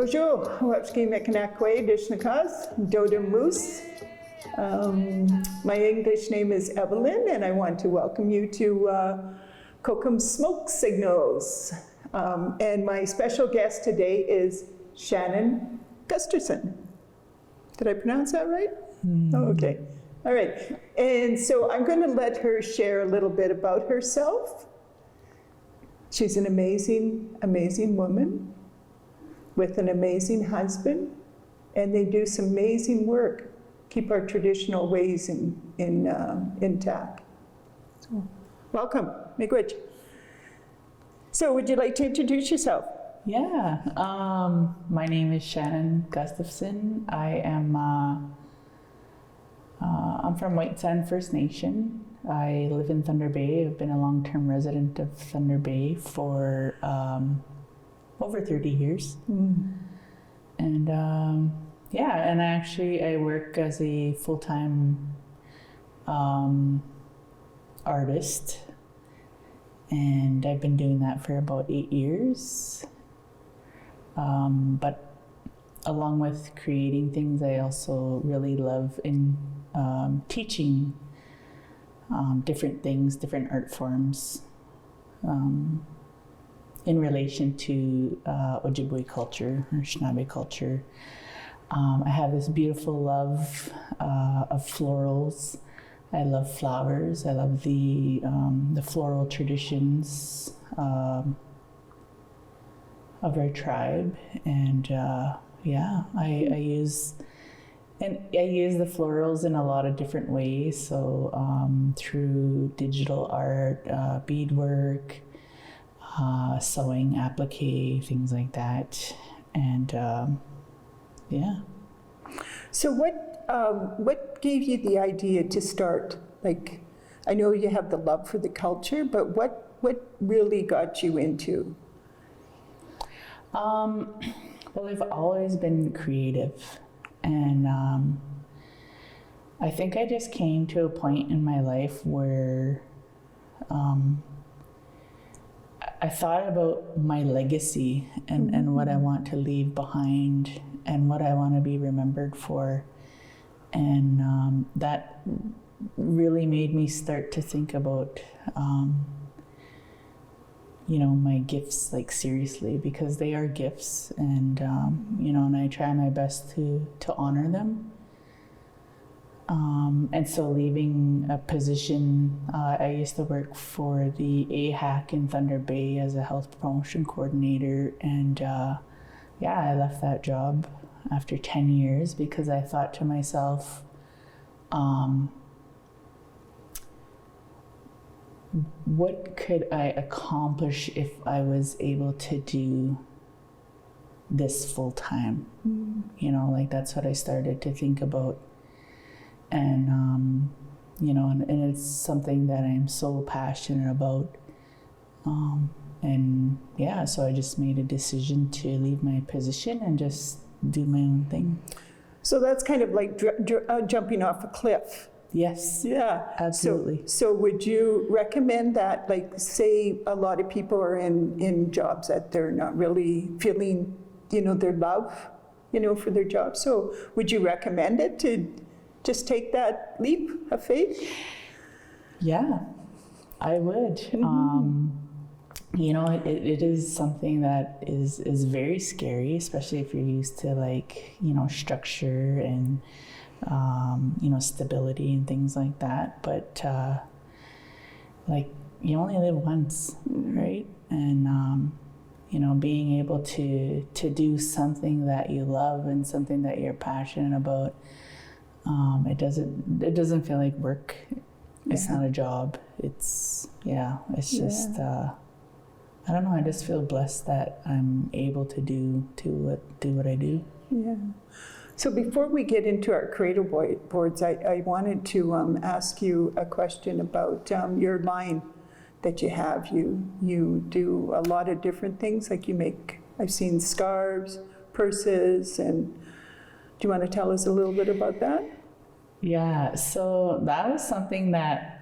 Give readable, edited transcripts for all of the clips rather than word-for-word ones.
Bonjour, Łapski Mekanakwe Dishnakas, Doda Moose. My English name is Evelyn, and I want to welcome you to Kokum Smoke Signals. And my special guest today is Shannon Gusterson. Did I pronounce that right? Oh, okay. All right. And so I'm going to let her share a little bit about herself. She's an amazing, amazing woman with an amazing husband, and they do some amazing work, keep our traditional ways intact. So, welcome, miigwech. So would you like to introduce yourself? Yeah, my name is Shannon Gustafson. I'm from White Sand First Nation. I live in Thunder Bay. I've been a long-term resident of Thunder Bay for over 30 years. And and I work as a full-time artist, and I've been doing that for about 8 years. But along with creating things, I also really love teaching different things, different art forms in relation to Ojibwe culture or Anishinaabe culture. I have this beautiful love of florals. I love flowers. I love the floral traditions of our tribe, and I use the florals in a lot of different ways. So through digital art, beadwork, sewing, applique, things like that, and So what gave you the idea to start? Like, I know you have the love for the culture, but what really got you into? Well, I've always been creative, and I think I just came to a point in my life where I thought about my legacy and what I want to leave behind and what I want to be remembered for. And that really made me start to think about, my gifts, like, seriously, because they are gifts, and, and I try my best to honor them. And so leaving a position, I used to work for the AHAC in Thunder Bay as a health promotion coordinator, and I left that job after 10 years because I thought to myself, what could I accomplish if I was able to do this full time? That's what I started to think about. And, and it's something that I'm so passionate about. So I just made a decision to leave my position and just do my own thing. So that's kind of like jumping off a cliff. Yes. Yeah. Absolutely. So would you recommend that, like, say a lot of people are in jobs that they're not really feeling, their love, for their job. So would you recommend it to just take that leap of faith? Yeah, I would. It is something that is very scary, especially if you're used to structure and stability and things like that. But you only live once, right? And being able to do something that you love and something that you're passionate about, it doesn't feel like work. It's not a job. It's just I don't know. I just feel blessed that I'm able to do what I do. Yeah. So before we get into our creator boards, I wanted to ask you a question about your line that you have. You do a lot of different things. Like I've seen scarves, purses, and do you want to tell us a little bit about that? Yeah, so that was something that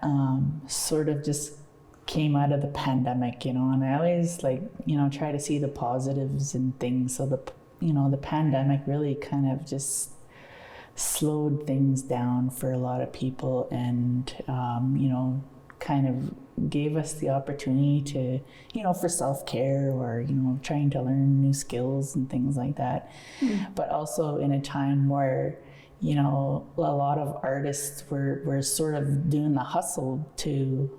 sort of just came out of the pandemic, and I always try to see the positives in things. So the pandemic really kind of just slowed things down for a lot of people, and kind of gave us the opportunity to, for self-care, or, trying to learn new skills and things like that. But also in a time where, a lot of artists were sort of doing the hustle to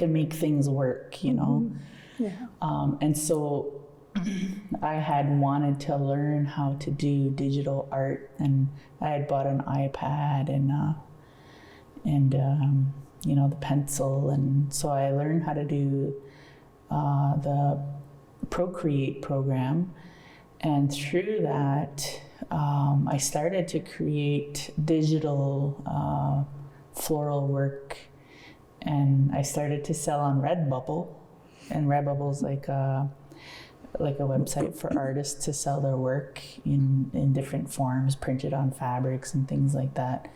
make things work, Yeah. And so I had wanted to learn how to do digital art, and I had bought an iPad and the pencil, and so I learned how to do the Procreate program, and through that I started to create digital floral work, and I started to sell on Redbubble, and Redbubble's like a website for artists to sell their work in different forms, printed on fabrics and things like that.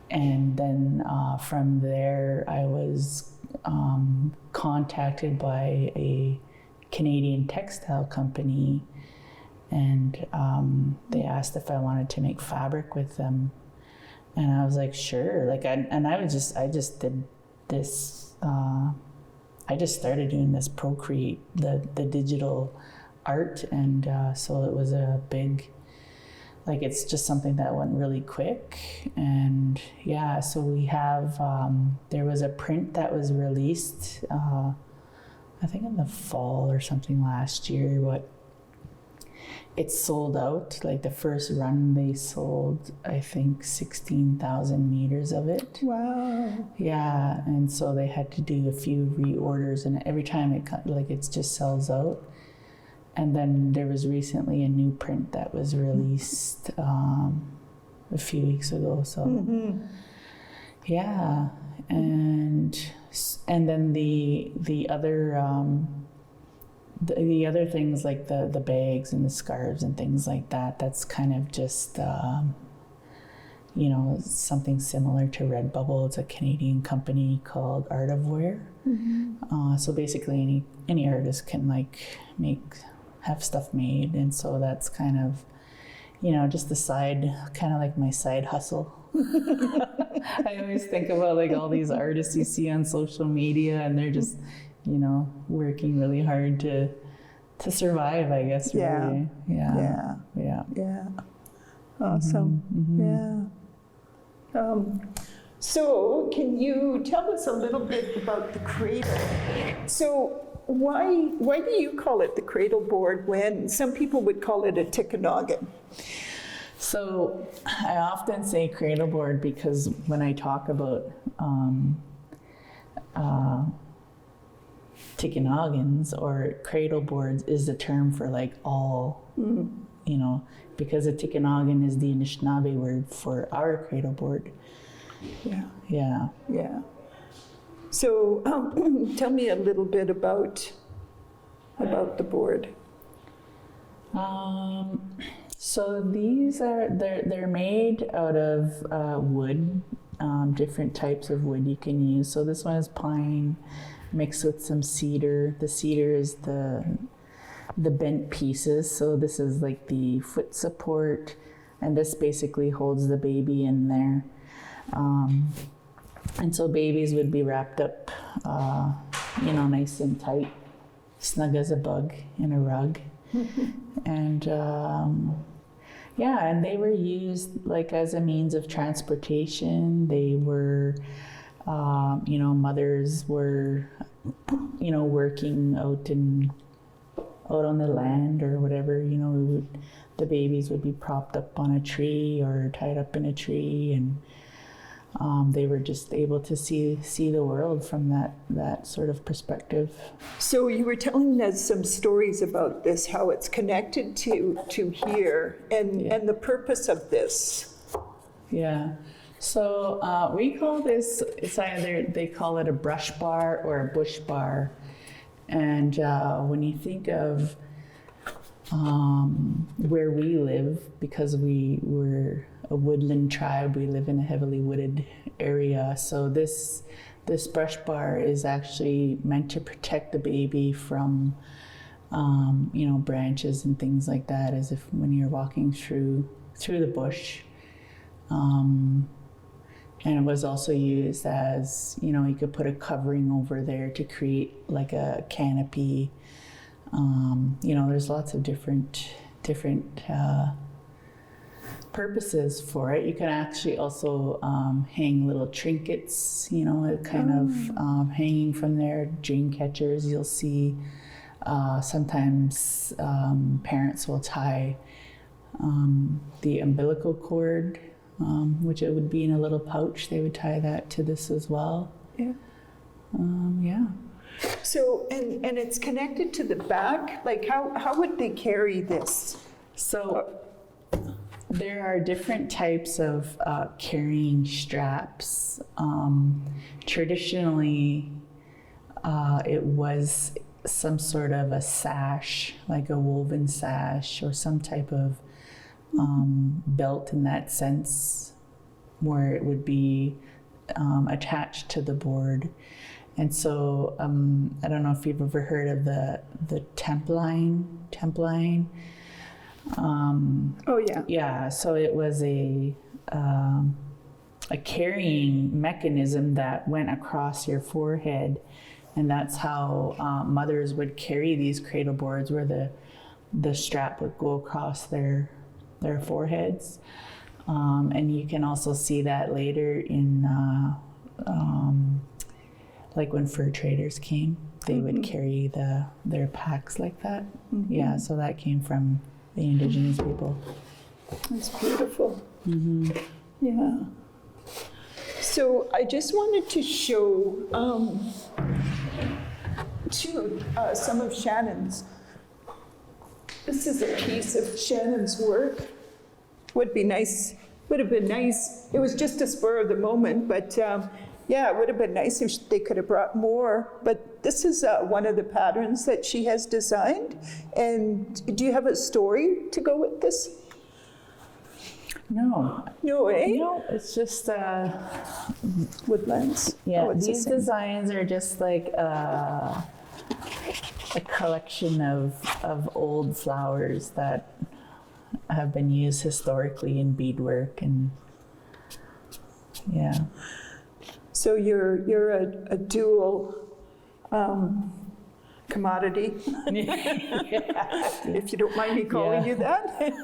And then from there, I was contacted by a Canadian textile company, and they asked if I wanted to make fabric with them, and I was like, sure. I just did this. I just started doing this Procreate, the digital art, and so it was a big, it's just something that went really quick. And yeah, so we have, there was a print that was released, I think in the fall or something last year, but it sold out. The first run, they sold, I think, 16,000 meters of it. Wow. Yeah, and so they had to do a few reorders, and every time it just sells out. And then there was recently a new print that was released a few weeks ago. So yeah, and then the other things, like the bags and the scarves and things like that, that's kind of just something similar to Redbubble. It's a Canadian company called Art of Wear. So basically any artist can have stuff made, and so that's kind of just the side, kind of like my side hustle. I always think about all these artists you see on social media, and they're just working really hard to survive, I guess. Really. Yeah. Awesome. Yeah. So can you tell us a little bit about the cradle? So why do you call it the cradle board when some people would call it a tikinagan? So I often say cradle board because when I talk about tikinagans or cradle boards is the term for all, because a tikinagan is the Anishinaabe word for our cradle board. Yeah. So tell me a little bit about the board. So these they're made out of wood, different types of wood you can use. So this one is pine mixed with some cedar. The cedar is the bent pieces. So this is the foot support, and this basically holds the baby in there. And so babies would be wrapped up, nice and tight, snug as a bug in a rug. And and they were used as a means of transportation. They were, mothers were, working out on the land or whatever. The babies would be propped up on a tree or tied up in a tree, and they were just able to see the world from that sort of perspective. So you were telling us some stories about this, how it's connected to here, and the purpose of this. Yeah. So we call this, it's either they call it a brush bar or a bush bar. And when you think of where we live, because we were a woodland tribe, we live in a heavily wooded area. So this brush bar is actually meant to protect the baby from branches and things like that, as if when you're walking through the bush. And it was also used as, you could put a covering over there to create like a canopy. There's lots of different purposes for it. You can actually also hang little trinkets, kind of hanging from there, dream catchers. You'll see sometimes parents will tie the umbilical cord, which it would be in a little pouch. They would tie that to this as well. Yeah. Yeah. So, and it's connected to the back? Like how would they carry this? So there are different types of carrying straps. Traditionally, it was some sort of a sash, like a woven sash, or some type of belt in that sense, where it would be attached to the board. And so I don't know if you've ever heard of the temp line. Oh yeah. Yeah, so it was a carrying mechanism that went across your forehead, and that's how mothers would carry these cradle boards, where the strap would go across their foreheads. And you can also see that later in like when fur traders came, they would carry their packs like that. Yeah, so that came from the Indigenous people. That's beautiful. Yeah. So I just wanted to show some of Shannon's. This is a piece of Shannon's work. Would have been nice. It was just a spur of the moment, but yeah, it would have been nice if they could have brought more. But this is one of the patterns that she has designed. And do you have a story to go with this? No, eh? No, it's just Woodlands. yeah. Oh, it's the These same. designs are just like a collection of old flowers that have been used historically in beadwork, and yeah. So you're a dual commodity, if you don't mind me calling you that.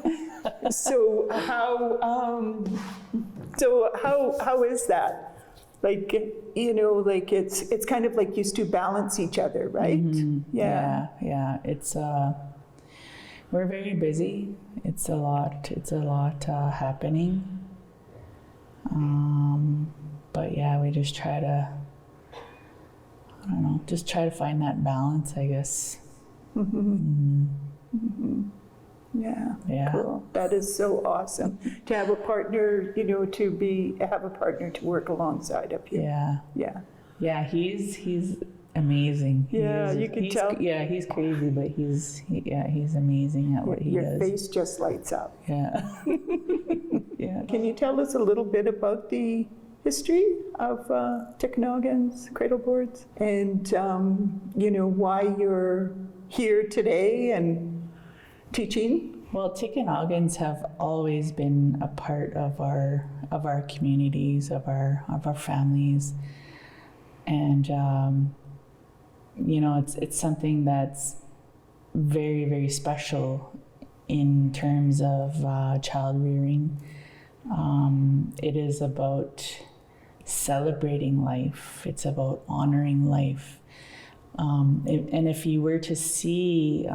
So how is that? Like, like it's kind of like used to balance each other, right? Yeah. It's we're very busy. It's a lot happening. But yeah, we just try to, find that balance, I guess. Yeah. Cool. That is so awesome to have a partner, have a partner to work alongside of you. Yeah, he's amazing. Yeah, you can tell. Yeah, he's crazy, but he's amazing at what he does. Your face just lights up. Yeah. Yeah. Can you tell us a little bit about the history of tikinagans, cradle boards, and why you're here today and teaching? Well, tikinagans have always been a part of our communities, of our families, and it's something that's very, very special in terms of child rearing. It is about celebrating life. It's about honoring life. And if you were to see,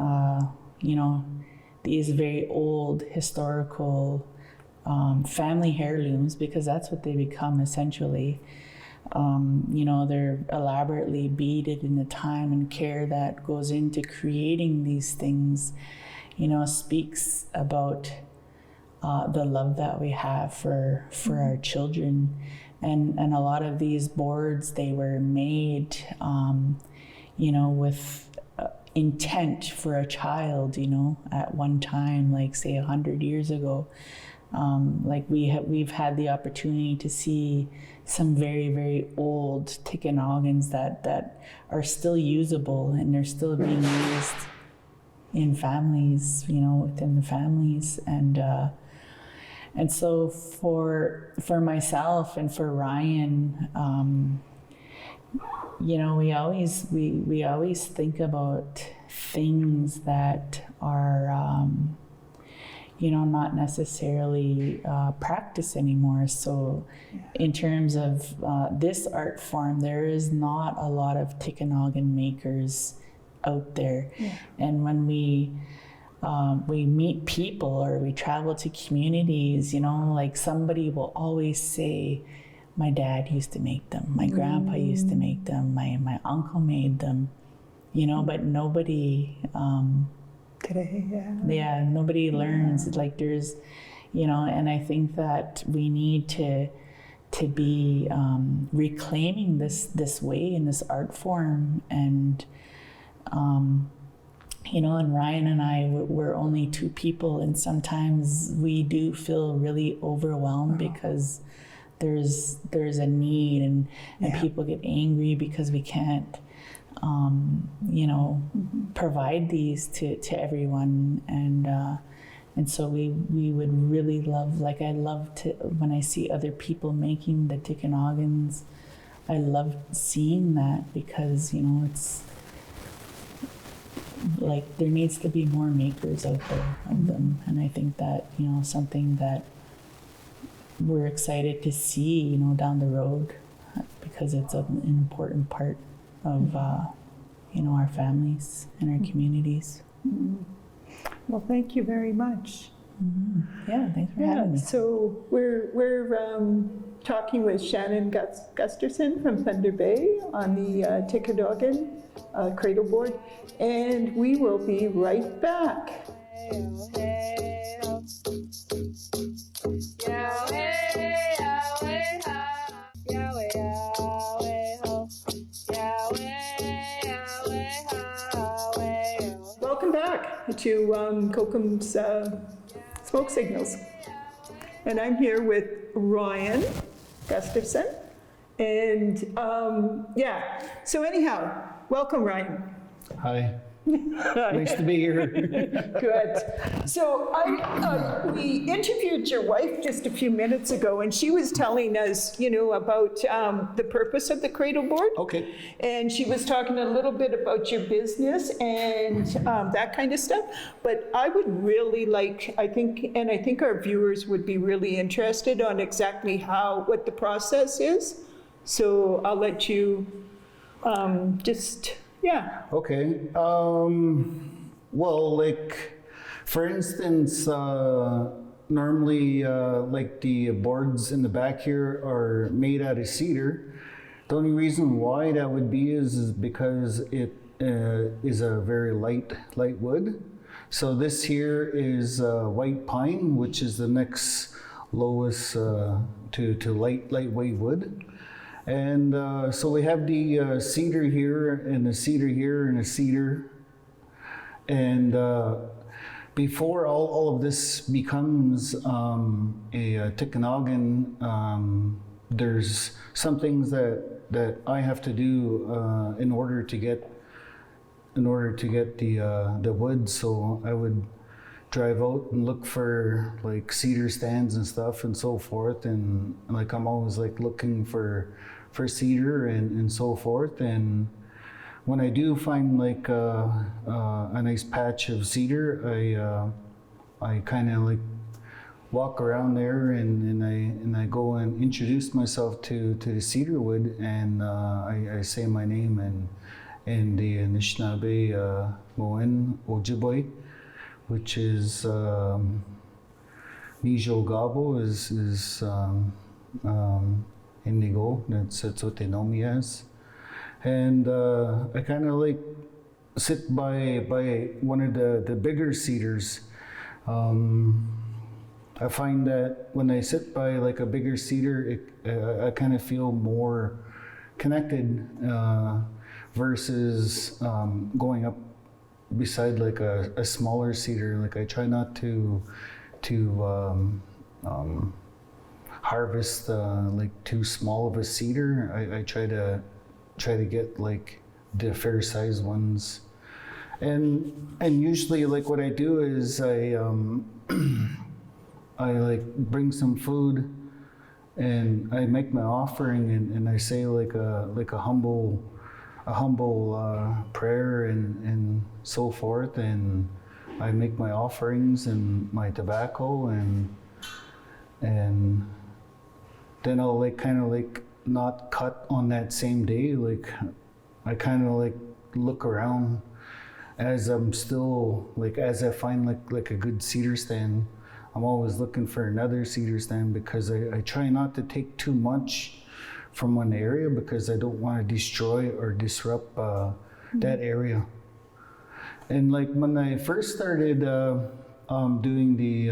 these very old historical family heirlooms, because that's what they become essentially. They're elaborately beaded, in the time and care that goes into creating these things, speaks about the love that we have for our children. And a lot of these boards, they were made, with intent for a child, at one time, like say 100 years ago. We've had the opportunity to see some very, very old tikinagans that are still usable, and they're still being used in families, within the families. And so for myself and for Ryan, we always think about things that are, not necessarily practiced anymore. So in terms of this art form, there is not a lot of tikinagan makers out there. And when we meet people or we travel to communities, like somebody will always say, my dad used to make them, my grandpa used to make them, my uncle made them, but nobody today, nobody learns. Like there's, and I think that we need to be reclaiming this way in this art form. And and Ryan and I, we're only two people, and sometimes we do feel really overwhelmed because there's a need, and people get angry because we can't provide these to everyone. And so we would really love, like I love to, when I see other people making the tikinagans, I love seeing that, because it's like there needs to be more makers out there of them. And I think that something that we're excited to see down the road, because it's an important part of our families and our communities. Well, thank you very much. Yeah, thanks for having me. So we're talking with Shannon Gusterson from Thunder Bay on the tikinagan cradle board, and we will be right back. Welcome back to Kokum's Smoke Signals. And I'm here with Ryan Gustafson. And so anyhow, welcome, Ryan. Hi. Nice to be here. Good. So we interviewed your wife just a few minutes ago, and she was telling us, about the purpose of the cradle board. Okay. And she was talking a little bit about your business and that kind of stuff. But I would really like, I think our viewers would be really interested on exactly what the process is. So I'll let you Okay. Well, like, for instance, normally, like the boards in the back here are made out of cedar. The only reason why that would be is because it is a very light wood. So this here is white pine, which is the next lowest to lightweight wood. And so we have the cedar here, and the cedar here, and a cedar. And before all of this becomes a tikinagan, there's some things that I have to do in order to get the wood. So I would drive out and look for like cedar stands and stuff and so forth, and like I'm always like looking for cedar and so forth. And when I do find like a nice patch of cedar, I kind of like walk around there and I go and introduce myself to the cedar wood, and I say my name and the Anishinaabe Moen Ojibwe, which is Mijo Gabo is Indigo. That's what they know me as. And I kind of like sit by one of the bigger cedars. I find that when I sit by like a bigger cedar, I kind of feel more connected versus going up beside like a smaller cedar. Like I try not to harvest like too small of a cedar. I try to get like the fair sized ones. And usually like what I do is I like bring some food and I make my offering and I say like a humble prayer and so forth, and I make my offerings and my tobacco and then I'll like kind of like not cut on that same day. Like I kind of like look around as I'm still like as I find like a good cedar stand. I'm always looking for another cedar stand because I try not to take too much from one area because I don't want to destroy or disrupt that area. And like when I first started doing the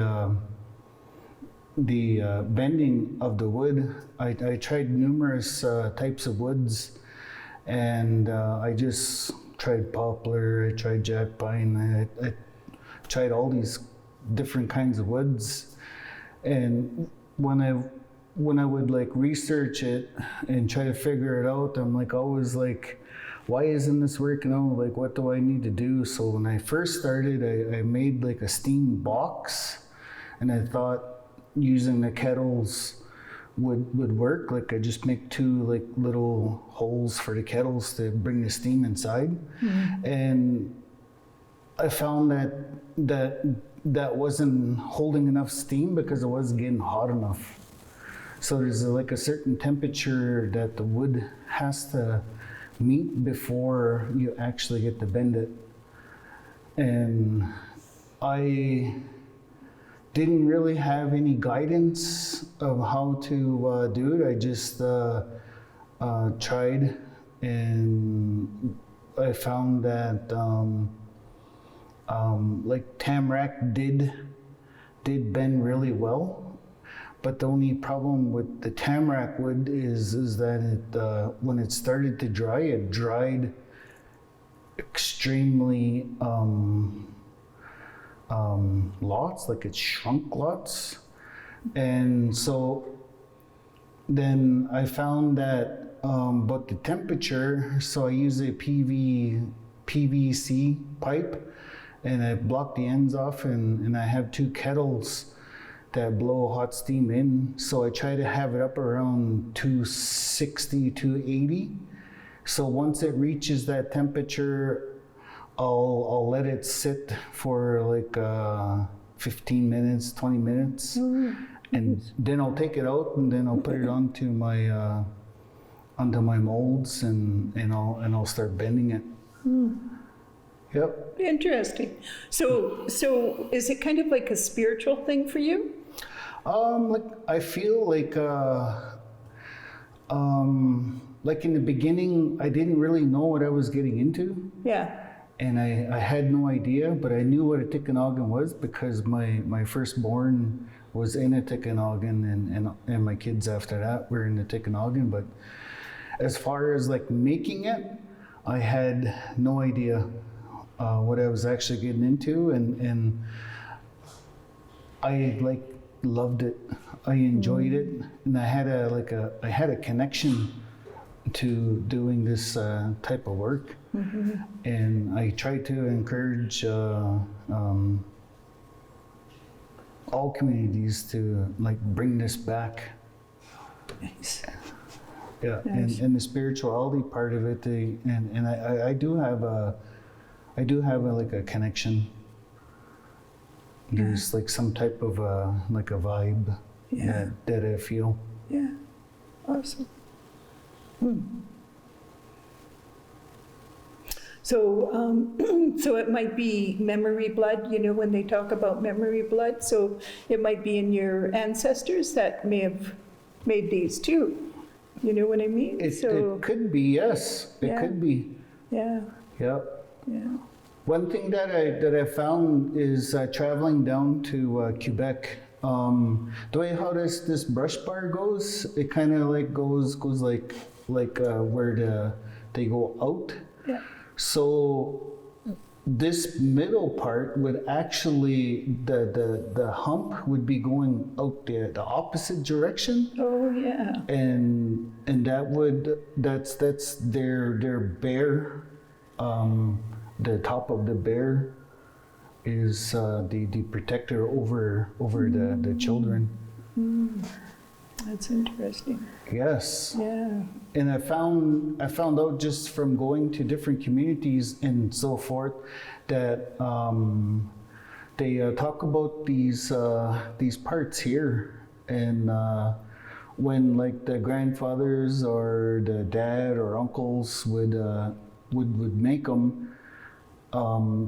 bending of the wood, I tried numerous types of woods, and I just tried poplar, I tried jack pine, I tried all these different kinds of woods. And when I would like research it and try to figure it out, I'm like always like, why isn't this working out? Like, what do I need to do? So when I first started, I made like a steam box, and I thought using the kettles would work. Like I just make two like little holes for the kettles to bring the steam inside. And I found that wasn't holding enough steam because it wasn't getting hot enough. So there's like a certain temperature that the wood has to meet before you actually get to bend it. And I didn't really have any guidance of how to do it. I just tried, and I found that like tamarack did bend really well. But the only problem with the tamarack wood is that it when it started to dry, it dried extremely lots, like it shrunk lots. And so then I found that but the temperature, so I use a PVC pipe, and I block the ends off, and I have two kettles that blow hot steam in. So I try to have it up around 260, 280. So once it reaches that temperature, I'll let it sit for like 15 minutes, 20 minutes. And then I'll take it out, and then I'll put it onto my molds, and I'll start bending it. Yep. Interesting. So is it kind of like a spiritual thing for you? Like I feel like in the beginning, I didn't really know what I was getting into. Yeah. And I had no idea, but I knew what a tikinagan was because my firstborn was in a tikinagan, and my kids after that were in the tikinagan. But as far as like making it, I had no idea what I was actually getting into, and I like loved it. I enjoyed it, and I had a connection to doing this type of work. And I try to encourage all communities to like bring this back. Nice. Yeah, Nice. and the spirituality part of it, and I do have a like a connection. There's like some type of like a vibe that I feel. Yeah. Awesome. So, so it might be memory blood, you know, when they talk about memory blood. So it might be in your ancestors that may have made these too. You know what I mean? It could be, yes. It could be. Yeah. Yep. Yeah. One thing that I found is traveling down to Quebec. The way how this brush bar goes, it kind of like goes like where they go out. Yeah. So this middle part would actually the hump would be going out the opposite direction. Oh yeah. And that's their bare the top of the bear is the protector over the children. That's interesting. Yes. Yeah. And I found out just from going to different communities and so forth that they talk about these parts here, and when like the grandfathers or the dad or uncles would make them,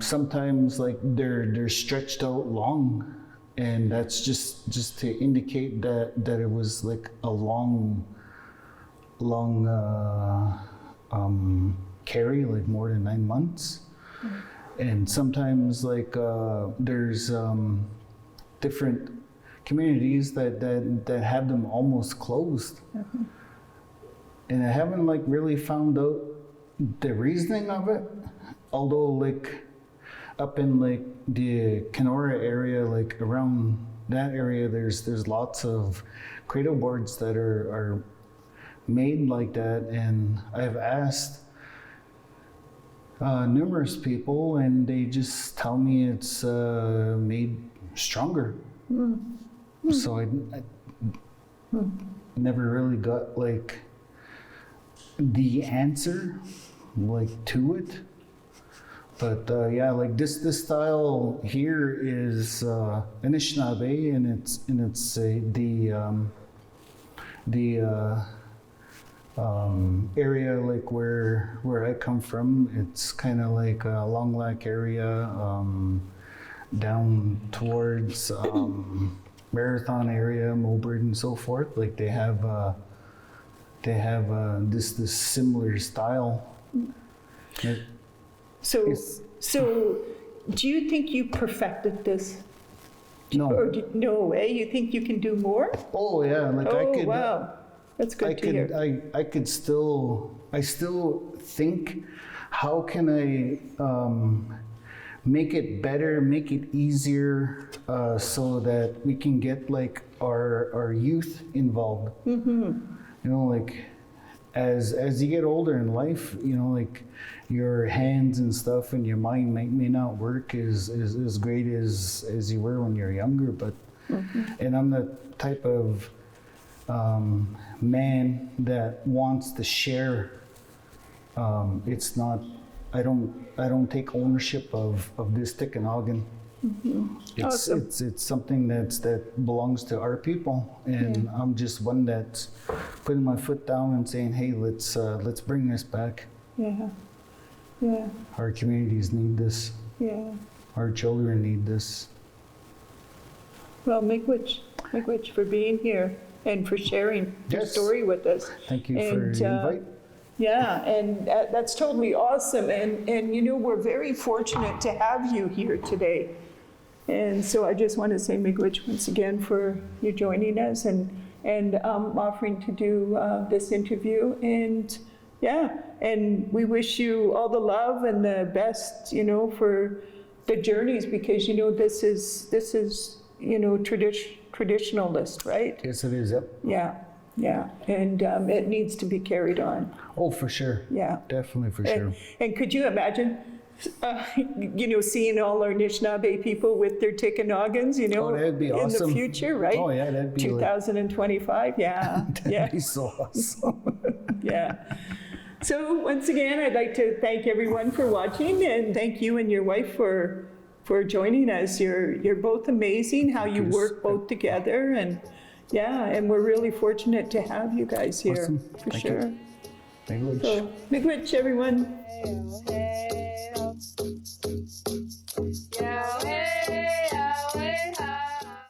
sometimes like they're stretched out long. And that's just to indicate that it was like a long carry, like more than 9 months. And sometimes like there's different communities that have them almost closed. And I haven't like really found out the reasoning of it, although like up in like the Kenora area, like around that area, there's lots of cradle boards that are made like that, and I've asked numerous people, and they just tell me it's made stronger. So I never really got like the answer like to it. But yeah, like this style here is Anishinaabe, and it's the area like where I come from. It's kind of like a Long Lac area, down towards Marathon area, Mobert, and so forth. Like they have this similar style. So do you think you perfected this? No. Or no way? You think you can do more? Oh yeah, like I Oh, could. wow. That's good to hear. I still think, how can I make it better, make it easier, so that we can get like our youth involved. You know, like as you get older in life, you know, like your hands and stuff and your mind may not work as great as you were when you're younger, but and I'm the type of man that wants to share. It's not, I don't take ownership of this tikinagan. Awesome. It's something that belongs to our people, and I'm just one that's putting my foot down and saying, hey, let's bring this back. Yeah. Yeah. Our communities need this. Yeah. Our children need this. Well, miigwech for being here and for sharing your Yes. story with us. Thank you for the invite. Yeah, and that's totally awesome. And you know, we're very fortunate to have you here today. And so I just want to say miigwech once again for you joining us and offering to do this interview. And yeah, and we wish you all the love and the best, you know, for the journeys, because, you know, this is you know, traditionalist, right? Yes, it is. Yep. Yeah, and it needs to be carried on. Oh, for sure. Yeah. Definitely, for sure. And could you imagine, you know, seeing all our Anishinaabe people with their tikinagans, you know, Oh, that'd be awesome. in the future, right? Oh, yeah, that'd be 2025, yeah. That'd be so awesome. Yeah. So once again, I'd like to thank everyone for watching, and thank you and your wife for joining us. You're both amazing, how you work both together, and yeah, and we're really fortunate to have you guys here. Awesome. For Thank sure. you. Miigwech. So, miigwech, everyone.